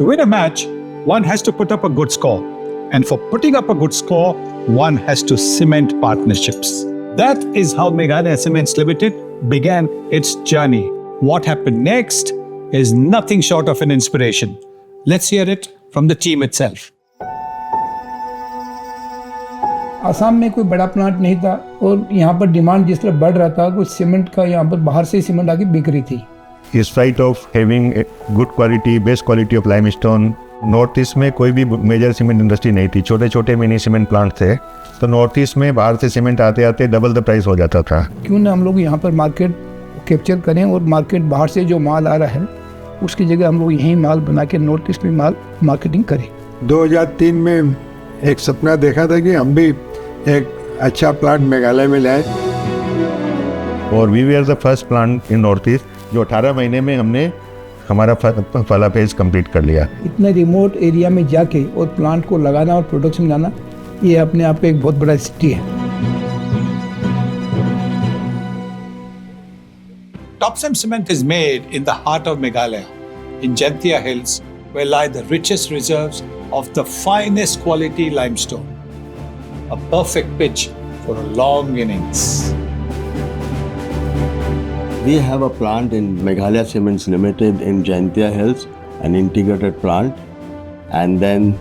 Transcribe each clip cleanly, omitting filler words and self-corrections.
To win a match, one has to put up a good score. And for putting up a good score, one has to cement partnerships. That is how Meghalaya Cements Limited began its journey. What happened next is nothing short of an inspiration. Let's hear it from the team itself. Assam में कोई बड़ा plant नहीं था और यहाँ पर demand जिस तरह बढ़ रहा था कुछ सीमेंट का यहाँ पर बाहर से सीमेंट आके बिक रही थी. In spite of having a good quality, best quality of limestone, north east में कोई भी मेजर सीमेंट इंडस्ट्री नहीं थी. छोटे छोटे मिनी सीमेंट प्लांट थे. तो नॉर्थ ईस्ट में बाहर से सीमेंट आते आते डबल द प्राइस हो जाता था. क्यों ना हम लोग यहाँ पर मार्केट कैप्चर करें और मार्केट बाहर से जो माल आ रहा है उसकी जगह हम लोग यहीं माल बना के नॉर्थ ईस्ट में माल मार्केटिंग करें. 2003 में एक सपना देखा था कि हम भी एक अच्छा प्लांट मेघालय में लाए. और we were the first plant in North East जो 18 महीने में हमने हमारा पहला फेज कंप्लीट कर लिया. इतने रिमोट एरिया में जाके और प्लांट को लगाना और प्रोडक्शन लाना ये अपने आप में एक बहुत बड़ा सिटी है. Topsem cement is made in the heart of Meghalaya, in Jaintia Hills, where lie the richest reserves of the finest quality limestone. A perfect pitch for a long innings. We have a plant in Meghalaya Cements Limited in Jaintia Hills, an integrated plant. And then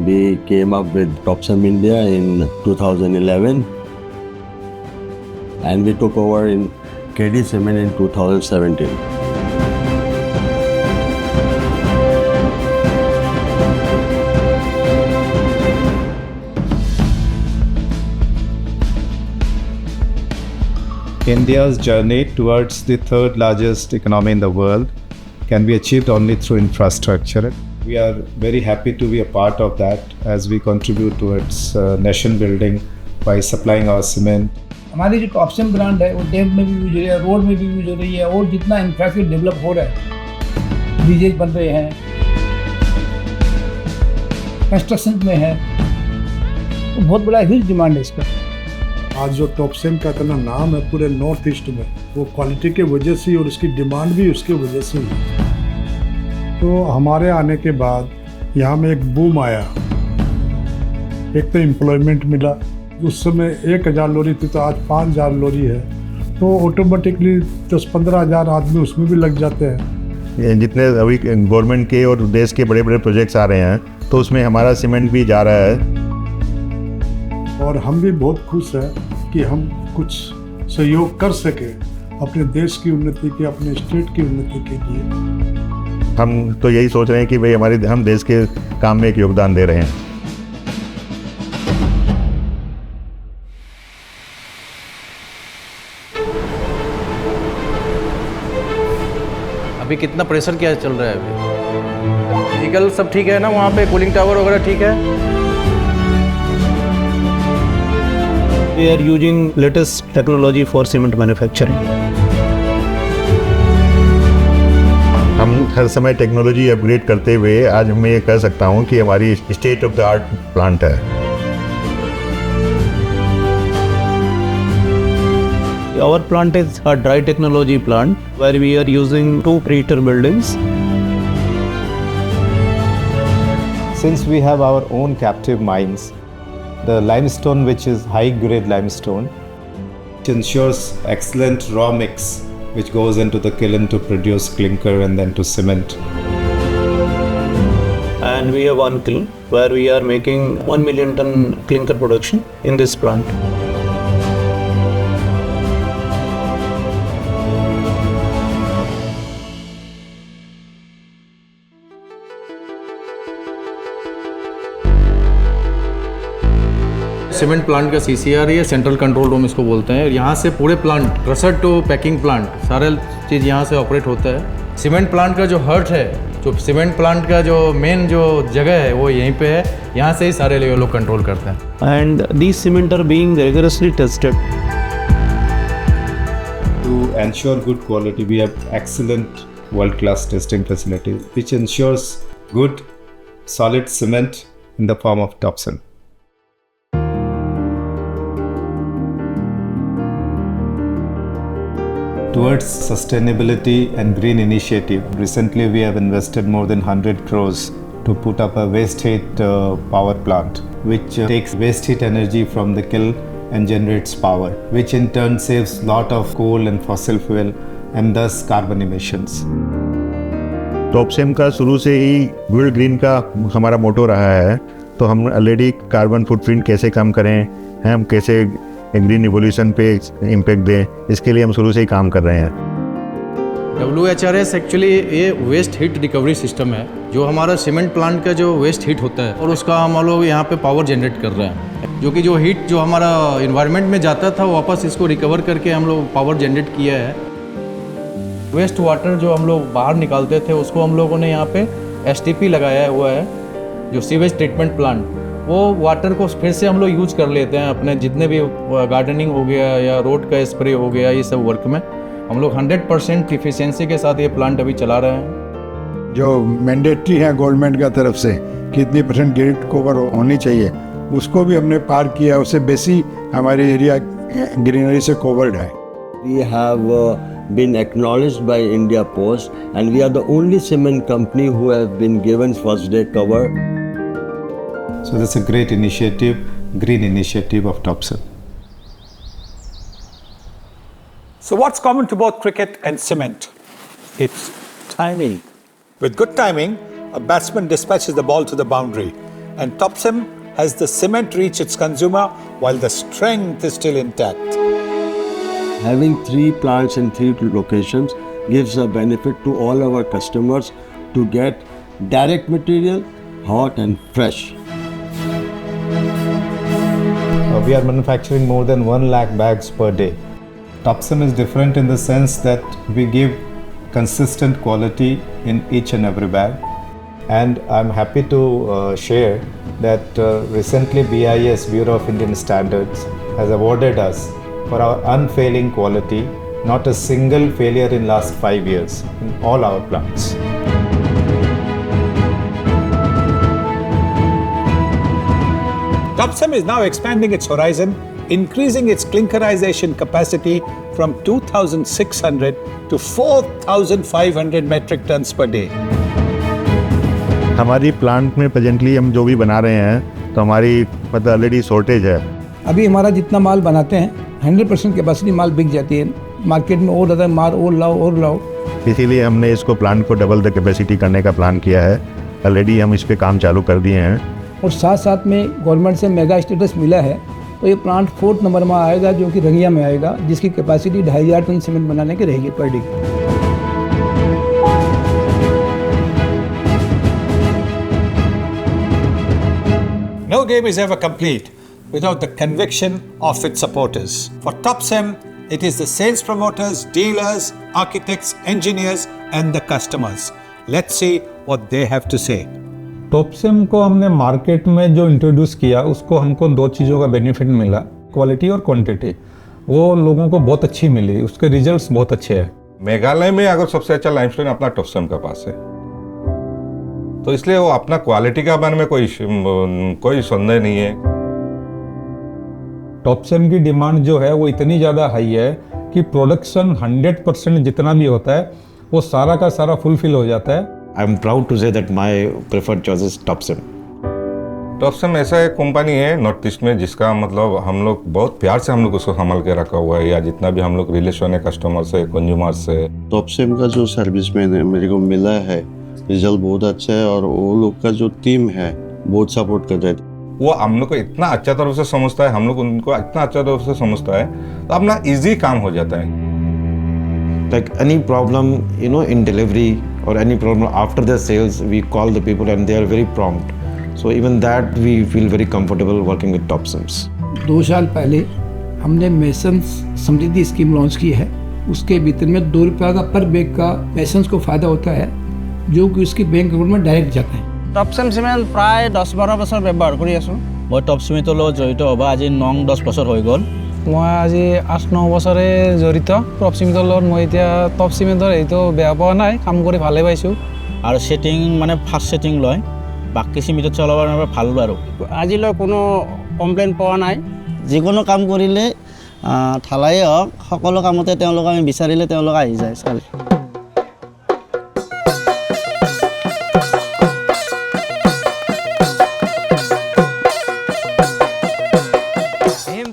we came up with Topsem India in 2011. And we took over in KD Cement in 2017. India's journey towards the third largest economy in the world can be achieved only through infrastructure. We are very happy to be a part of that as we contribute towards nation building by supplying our cement. हमारी जो टॉपसेम brand है वो dam में भी use हो रही है, road में भी यूज हो रही है और जितना इंफ्रास्ट्रक्चर डेवलप हो रहा है, ब्रिजेज बन रहे हैं, कंस्ट्रक्शन में है, तो बहुत बड़ा ह्यूज डिमांड है इसका. आज जो टॉपसेम का इतना नाम है पूरे नॉर्थ ईस्ट में वो क्वालिटी के वजह से और उसकी डिमांड भी उसके वजह से है. तो हमारे आने के बाद यहाँ में एक बूम आया. एक तो एम्प्लॉयमेंट मिला. उस समय 1000 लोरी थी तो आज 5000 लोरी है. तो ऑटोमेटिकली 10-15 हज़ार आदमी उसमें भी लग जाते हैं. जितने अभी गवर्नमेंट के और देश के बड़े बड़े प्रोजेक्ट्स आ रहे हैं तो उसमें हमारा सीमेंट भी जा रहा है. और हम भी बहुत खुश हैं कि हम कुछ सहयोग कर सके अपने देश की उन्नति के, अपने स्टेट की उन्नति के लिए. हम तो यही सोच रहे हैं कि भाई हम देश के काम में एक योगदान दे रहे हैं. अभी कितना प्रेशर क्या चल रहा है? अभी व्हीकल सब ठीक है ना? वहाँ पे कूलिंग टावर वगैरह ठीक है? We are using latest technology for cement manufacturing. हम हर समय टेक्नोलॉजी अपग्रेड करते हुए आज मैं ये कह सकता हूँ कि हमारी state of the art plant है. Our plant is a dry technology plant where we are using 2 pre-heater buildings. Since we have our own captive mines, the limestone, which is high-grade limestone, it ensures excellent raw mix, which goes into the kiln to produce clinker and then to cement. And we have one kiln where we are making 1 million ton clinker production in this plant. Cement plant का CCR है, central control room इसको बोलते हैं. यहाँ से पूरे plant crusher to packing plant सारा चीज़ यहाँ से ऑपरेट होता है. सीमेंट प्लांट का जो हर्ट है, जो सीमेंट प्लांट का जो मेन जो जगह है वो यहीं पे है. यहाँ से ही सारे लोग कंट्रोल करते हैं. And these cement are being rigorously tested. To ensure good quality, we have excellent world-class testing facilities, which ensures good, solid cement in the form of Topsem. Towards sustainability and green initiative, recently we have invested more than 100 crores to put up a waste heat power plant, which takes waste heat energy from the kiln and generates power, which in turn saves lot of coal and fossil fuel and thus carbon emissions. टॉपसेम का शुरू से ही build green का हमारा मोटो रहा है, तो हम already carbon footprint कैसे कम करें, हम कैसे ग्रीन रिवोल्यूशन पे इम्पैक्ट दें, इसके लिए हम शुरू से ही काम कर रहे हैं। WHRS एक्चुअली ये वेस्ट हीट रिकवरी सिस्टम है, जो हमारा सीमेंट प्लांट का जो वेस्ट हीट होता है और उसका हम लोग यहाँ पे पावर जनरेट कर रहे हैं, जो कि जो हीट जो हमारा इन्वायरमेंट में जाता था वापस इसको रिकवर करके हम लोग पावर जनरेट किया है। वेस्ट वाटर जो हम लोग बाहर निकालते थे उसको हम लोगों ने यहाँ पे STP लगाया हुआ है, जो सीवेज ट्रीटमेंट प्लांट, वो वाटर को फिर से हम लोग यूज कर लेते हैं अपने जितने भी गार्डनिंग हो गया या रोड का स्प्रे हो गया, ये सब वर्क में हम लोग 100% इफिशिएंसी के साथ ये प्लांट अभी चला रहे हैं। जो मैंडेटरी है गवर्नमेंट का तरफ से कितनी % ग्रिड कवर होनी चाहिए, उसको भी हमने पार किया, उससे बेसी हमारे एरिया ग्रीनरी से कवर्ड है। We have been acknowledged by India Post, and we are the only cement company who have been given first day cover. So that's a great initiative, green initiative of Topsem. So what's common to both cricket and cement? It's timing. With good timing, a batsman dispatches the ball to the boundary, and Topsem has the cement reach its consumer while the strength is still intact. Having 3 plants in 3 locations gives a benefit to all our customers to get direct material, hot and fresh. We are manufacturing more than 1 lakh bags per day. Topsem is different in the sense that we give consistent quality in each and every bag. And I'm happy to share that recently BIS, Bureau of Indian Standards, has awarded us for our unfailing quality, not a single failure in last 5 years in all our plants. Topsem is now expanding its horizon, increasing its clinkerization capacity from 2,600 to 4,500 metric tons per day. हमारी plant में presently हम जो भी बना रहे हैं, तो हमारी मतलब ऑलरेडी शॉर्टेज है। अभी हमारा जितना माल बनाते हैं 100% कैपेसिटी माल बिक जाती है मार्केट में, और ज़्यादा माल और लाओ। इसीलिए हमने इसको प्लांट को डबल द कैपेसिटी करने का प्लान किया है। ऑलरेडी हम इस पे काम चालू कर दिए हैं, और साथ साथ में गवर्नमेंट से मेगा स्टेटस मिला है, तो ये प्लांट 4th नंबर में आएगा, जो कि रंगिया में आएगा, जिसकी कैपेसिटी 2,500 टन सीमेंट बनाने की रहेगी per day. No game is ever complete without the conviction of its supporters. For Topsem, it is the sales promoters, dealers, architects, engineers and the customers. Let's see what they have to say. टॉपसेम को हमने market में जो introduce किया, उसको हमको 2 चीज़ों का benefit मिला, क्वालिटी और क्वांटिटी। वो लोगों को बहुत अच्छी मिली, उसके रिजल्ट्स बहुत अच्छे हैं। मेघालय में अगर सबसे अच्छा लाइमस्टोन अपना टॉपसेम के पास है, तो इसलिए वो अपना क्वालिटी का बारे में कोई संदेह नहीं है। टॉपसेम की डिमांड जो है वो इतनी ज़्यादा हाई है कि प्रोडक्शन 100% जितना भी होता है वो सारा का सारा फुलफिल हो जाता है। I am proud to say that my preferred choice is Topsem. टॉपसेम ऐसा एक कंपनी है नॉर्थ ईस्ट में जिसका मतलब हम लोग बहुत प्यार से हम लोग उसको संभाल के रखा हुआ है, या जितना भी हम लोग रिलेशन है कस्टमर से, कंज्यूमर से। टॉपसेम का जो सर्विस में मेरे को मिला है, रिजल्ट बहुत अच्छा है, और वो लोग का जो टीम है बहुत सपोर्ट कर रहे थे। वो हम लोग को इतना अच्छा तरफ से समझता है, हम लोग उनको इतना अच्छा तरफ से समझता है, तो अपना इजी काम हो जाता है। Like any problem, in delivery or any problem after the sales, we call the people and they are very prompt. So even that we feel very comfortable working with Topsems. 2 साल पहले हमने masons समृद्धि scheme launch की है। उसके भीतर में 2 रुपये का पर बैग का मेसन्स को फ़ायदा होता है, जो कि उसकी बैंक अकाउंट में डायरेक्ट जाता है। টপসেম চিমেণ্ট প্ৰায় 10-12 বছৰ ব্যৱহাৰ কৰি আছোঁ। মই টপচিমেণ্টৰ লগত জড়িত হ'ব আজি 9-10 বছৰ হৈ গ'ল। মই আজি 8-9 বছৰে জড়িত টপচিমেণ্টৰ লগত। মই এতিয়া টপচিমেণ্টৰ এইটো বেয়া পোৱা নাই, কাম কৰি ভালে পাইছোঁ। আৰু ছেটিং মানে ফাৰ্ষ্ট ছেটিং লয়, বাকী চিমেণ্টত চলাবৰ বাবে ভাল আৰু। আজিলৈ কোনো কমপ্লেইন পোৱা নাই। যিকোনো কাম কৰিলে ঢালাই হওক সকলো কামতে তেওঁলোক আমি বিচাৰিলে তেওঁলোক আহি যায় চালে।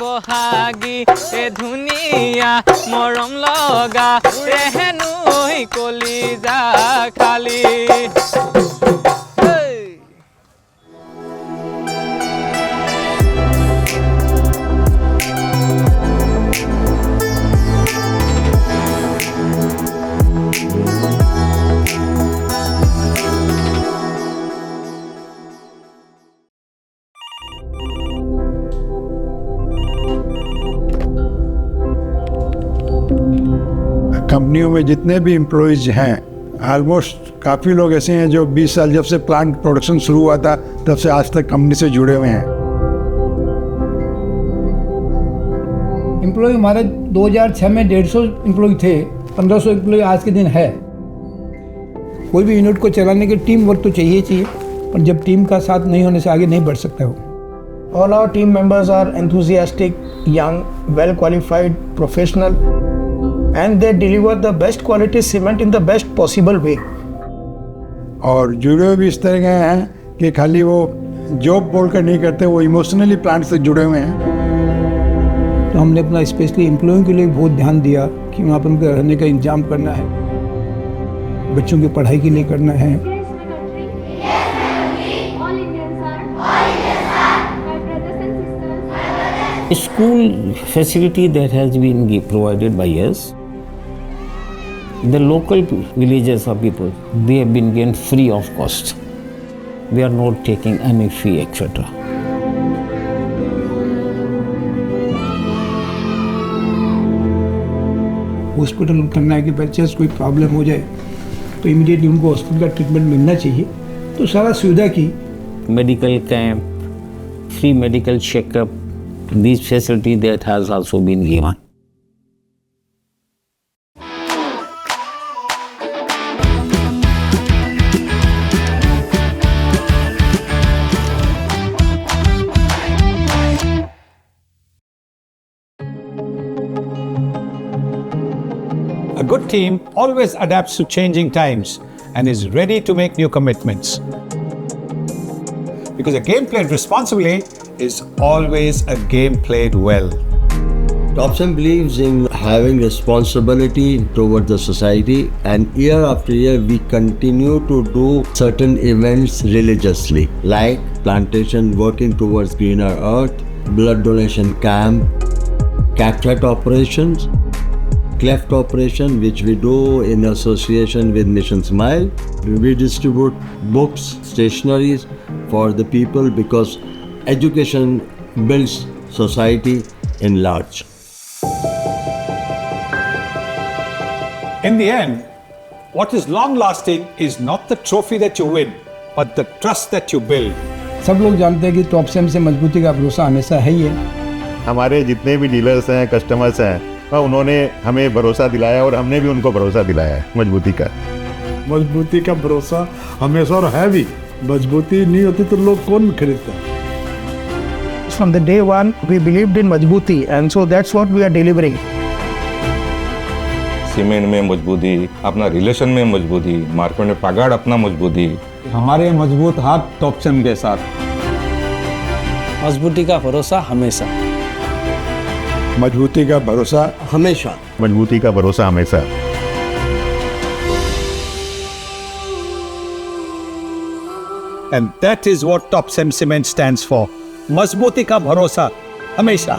বহাগী এ ধুনীয়া মৰম লগা এহেনো কলিজা খালী। कंपनियों में जितने भी एम्प्लॉयज़ हैं ऑलमोस्ट काफ़ी लोग ऐसे हैं जो 20 साल जब से प्लांट प्रोडक्शन शुरू हुआ था तब से आज तक कंपनी से जुड़े हुए हैं। एम्प्लॉय हमारे 2006 में 150 एम्प्लॉय थे, 1500 एम्प्लॉय आज के दिन है। कोई भी यूनिट को चलाने के टीम वर्क तो चाहिए, पर जब टीम का साथ नहीं होने से आगे नहीं बढ़ सकता वो। All our team members are enthusiastic, young, well qualified, professional, and they deliver the best quality cement in the best possible way. और जुड़े हुए भी इस तरह के हैं कि खाली वो जॉब बोलकर नहीं करते, वो इमोशनली प्लांट से जुड़े हुए हैं। तो हमने अपना स्पेशली एम्प्लॉयों के लिए बहुत ध्यान दिया कि वहाँ पर उनके रहने का इंतजाम करना है, बच्चों की पढ़ाई के लिए करना है। School facility that has been provided by us, the local villages of people, they have been given free of cost. We are not taking any fee, etc. Hospital करना है कि बच्चे कोई प्रॉब्लम हो जाए तो इमीडिएटली उनको हॉस्पिटल का ट्रीटमेंट मिलना चाहिए, तो सारा सुविधा की। Medical camp, free medical checkup, these facilities that has also been given. A good team always adapts to changing times and is ready to make new commitments. Because a game played responsibly is always a game played well. Topsem believes in having responsibility toward the society, and year after year we continue to do certain events religiously, like plantation working towards greener earth, blood donation camp, cat operations, cleft operation which we do in association with Mission Smile. We distribute books, stationaries for the people because education builds society in large. In the end, what is long-lasting is not the trophy that you win, but the trust that you build. सब लोग जानते हैं कि टॉपसेम से मजबूती का भरोसा हमेशा है ही है। हमारे जितने भी डीलर्स हैं, कस्टमर्स हैं, उन्होंने हमें भरोसा दिलाया और हमने भी उनको भरोसा दिलाया है मजबूती का। मजबूती का भरोसा हमेशा और है भी। मजबूती नहीं होती तो लोग कौन खरीदता? From the day one, we believed in Majbuti, and so that's what we are delivering. Cement में मजबूती, अपना रिलेशन में मजबूती, मार्केट में पगाड़ अपना मजबूती। हमारे मजबूत हाथ टॉपसेम के साथ। मजबूती का भरोसा हमेशा। मजबूती का भरोसा हमेशा। मजबूती का भरोसा हमेशा। And that is what Topsem Cement stands for. मजबूती का भरोसा हमेशा।